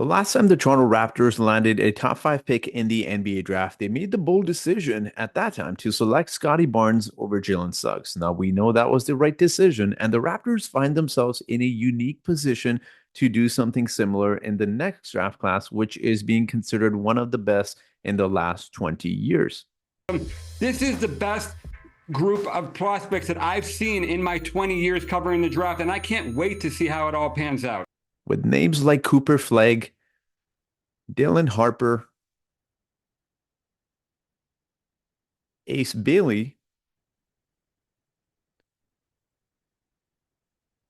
The last time the Toronto Raptors landed a top five pick in the NBA draft, they made the bold decision at that time to select Scottie Barnes over Jalen Suggs. Now, we know that was the right decision, and the Raptors find themselves in a unique position to do something similar in the next draft class, which is being considered one of the best in the last 20 years. This is the best group of prospects that I've seen in my 20 years covering the draft, and I can't wait to see how it all pans out. With names like Cooper Flag, Dylan Harper, Ace Bailey,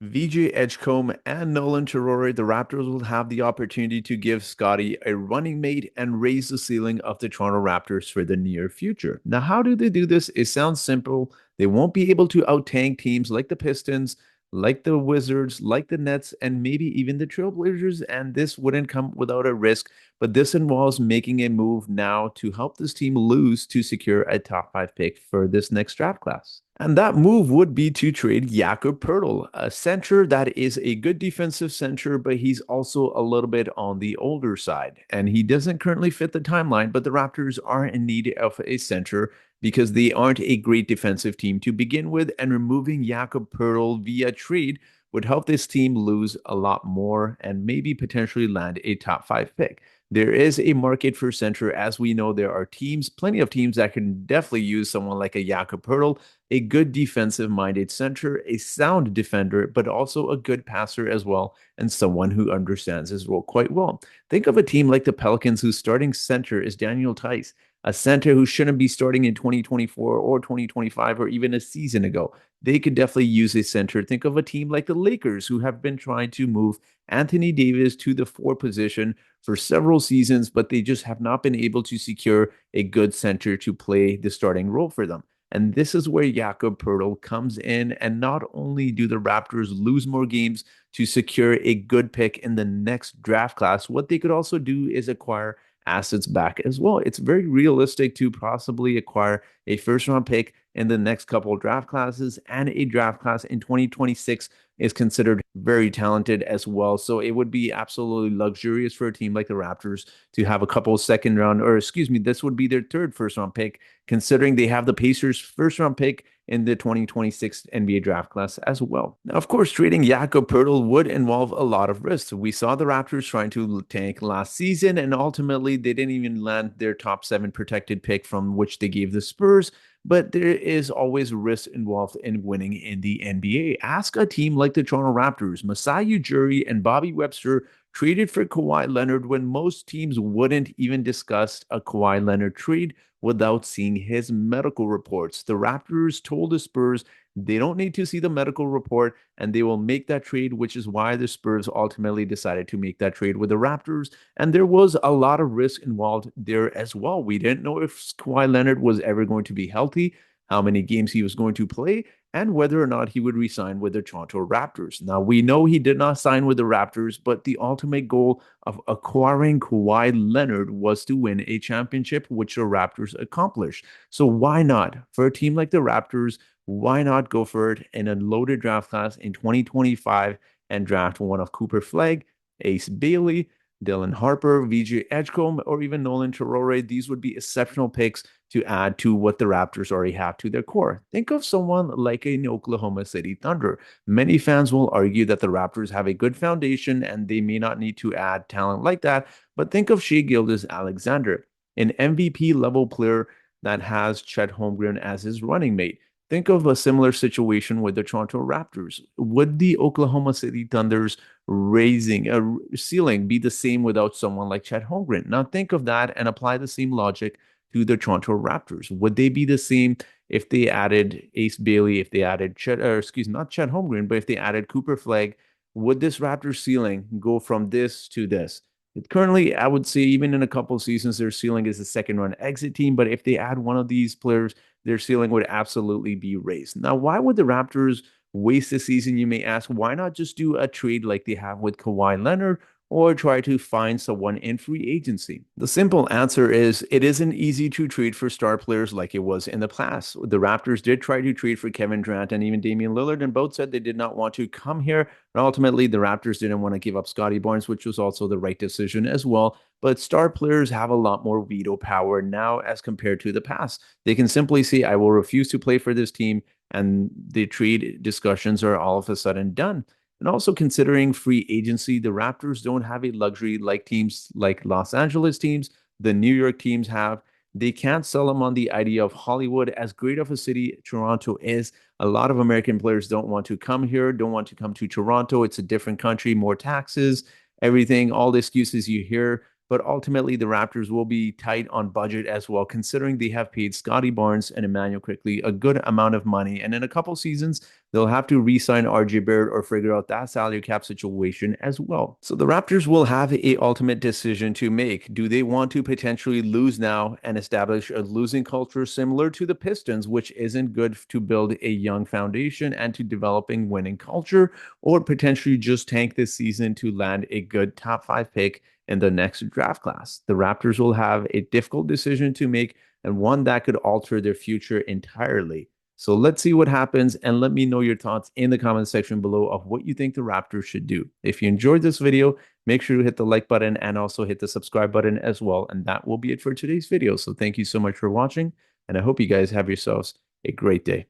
VJ Edgecombe, and Nolan Terore, the Raptors will have the opportunity to give Scottie a running mate and raise the ceiling of the Toronto Raptors for the near future. Now, how do they do this? It sounds simple. They won't be able to out-tank teams like the Pistons, like the Wizards, like the Nets, and maybe even the Trailblazers, and this wouldn't come without a risk. But this involves making a move now to help this team lose to secure a top five pick for this next draft class. And that move would be to trade Jakob Poeltl, a center that is a good defensive center, but he's also a little bit on the older side. And he doesn't currently fit the timeline, but the Raptors are in need of a center because they aren't a great defensive team to begin with, and removing Jakob Poeltl via trade would help this team lose a lot more and maybe potentially land a top five pick. There is a market for center. As we know, there are teams, plenty of teams that can definitely use someone like a Jakob Poeltl, a good defensive-minded center, a sound defender, but also a good passer as well, and someone who understands his role quite well. Think of a team like the Pelicans whose starting center is Daniel Tice, a center who shouldn't be starting in 2024 or 2025 or even a season ago. They could definitely use a center. Think of a team like the Lakers who have been trying to move Anthony Davis to the four position for several seasons, but they just have not been able to secure a good center to play the starting role for them. And this is where Jakob Poeltl comes in. And not only do the Raptors lose more games to secure a good pick in the next draft class, what they could also do is acquire assets back as well. It's very realistic to possibly acquire a first round pick in the next couple of draft classes, and a draft class in 2026 is considered very talented as well. So it would be absolutely luxurious for a team like the Raptors to have a couple of second round, or excuse me, this would be their third first round pick, considering they have the Pacers first round pick in the 2026 NBA draft class as well. Now, of course, trading Jakob Poeltl would involve a lot of risks. We saw the Raptors trying to tank last season, and ultimately they didn't even land their top seven protected pick from which they gave the Spurs. But there is always risk involved in winning in the NBA. Ask a team like the Toronto Raptors. Masai Ujiri and Bobby Webster traded for Kawhi Leonard when most teams wouldn't even discuss a Kawhi Leonard trade without seeing his medical reports. The Raptors told the Spurs they don't need to see the medical report and they will make that trade, which is why the Spurs ultimately decided to make that trade with the Raptors. And there was a lot of risk involved there as well. We didn't know if Kawhi Leonard was ever going to be healthy, how many games he was going to play, and whether or not he would resign with the Toronto Raptors. Now, we know he did not sign with the Raptors, but the ultimate goal of acquiring Kawhi Leonard was to win a championship, which the Raptors accomplished. So why not? For a team like the Raptors, why not go for it in a loaded draft class in 2025 and draft one of Cooper Flag, Ace Bailey, Dylan Harper, VJ Edgecombe, or even Nolan Terore? These would be exceptional picks to add to what the Raptors already have to their core. Think of someone like an Oklahoma City Thunder. Many fans will argue that the Raptors have a good foundation and they may not need to add talent like that, but think of Shai Gilgeous-Alexander, an MVP level player that has Chet Holmgren as his running mate. Think of a similar situation with the Toronto Raptors. Would the Oklahoma City Thunder's raising a ceiling be the same without someone like Chet Holmgren? Now think of that and apply the same logic to the Toronto Raptors. Would they be the same if they added Ace Bailey, if they added Chet, or excuse me, not Chet Holmgren, but if they added Cooper Flag? Would this Raptors ceiling go from this to this? Currently, I would say even in a couple of seasons, their ceiling is a second run exit team. But if they add one of these players, their ceiling would absolutely be raised. Now, why would the Raptors waste the season? You may ask, why not just do a trade like they have with Kawhi Leonard or try to find someone in free agency? The simple answer is it isn't easy to trade for star players like it was in the past. The Raptors did try to trade for Kevin Durant and even Damian Lillard, and both said they did not want to come here. And ultimately, the Raptors didn't want to give up Scottie Barnes, which was also the right decision as well. But star players have a lot more veto power now as compared to the past. They can simply say, I will refuse to play for this team, and the trade discussions are all of a sudden done. And also considering free agency, the Raptors don't have a luxury like teams like Los Angeles teams, the New York teams have. They can't sell them on the idea of Hollywood. As great of a city Toronto is, a lot of American players don't want to come here, don't want to come to Toronto. It's a different country, more taxes, everything, all the excuses you hear. But ultimately, the Raptors will be tight on budget as well, considering they have paid Scottie Barnes and Emmanuel Quickly a good amount of money. And in a couple seasons, they'll have to re-sign RJ Barrett or figure out that salary cap situation as well. So the Raptors will have a ultimate decision to make. Do they want to potentially lose now and establish a losing culture similar to the Pistons, which isn't good to build a young foundation and to developing winning culture, or potentially just tank this season to land a good top 5 pick in the next draft class? The Raptors will have a difficult decision to make and one that could alter their future entirely. So let's see what happens and let me know your thoughts in the comment section below of what you think the Raptors should do. If you enjoyed this video, make sure to hit the like button and also hit the subscribe button as well. And that will be it for today's video. So thank you so much for watching, and I hope you guys have yourselves a great day.